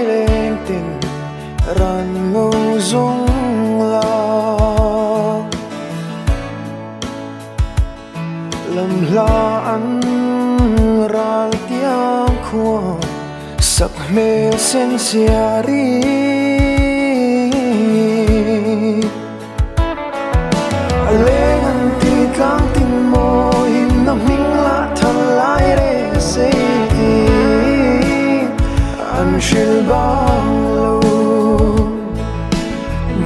lên tình ran ngâu dung la lầm la ăn ral tiang khua sắc mê sen siari lên ăn ti tlang tin mo in na ming la thal lai re say ti an shil bang lo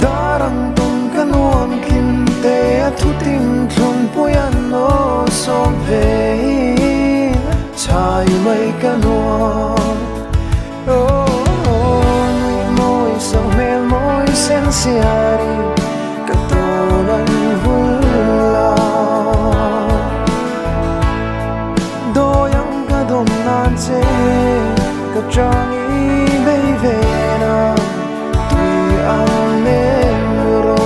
darang tung kanuan kim te thu ting thung puyan no som ve chai mai kanuan nui moi sang mel moi sen siari katonan hula doyang kadom nan che kachangi bei ve na tui ang nemro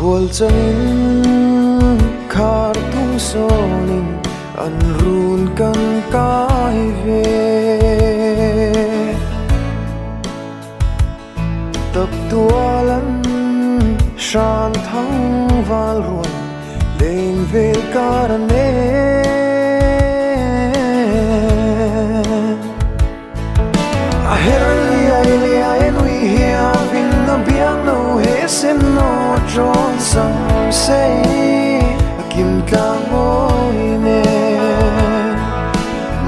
Kual changin khar tung sonin an run kan kai ve tập tualan shan thang val ruan lên về karane aherli ai ai nui hia vin na biang no he sen no tron sang say kim tlang moi ne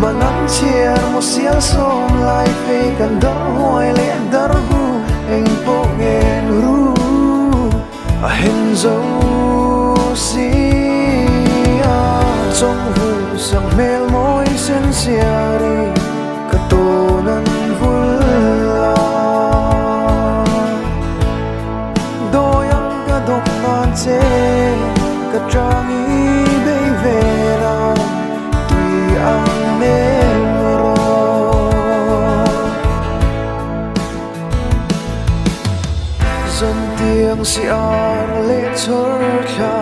manam chiar mo sial som lai fe kan dar hoi le dar gu eng po ngen ru a hen zo si a trong hu sang mel moi sen siari katonan vula doyang kadok nan che kachangi bei ve na tui ang nemro zon tiang si ar le chor kha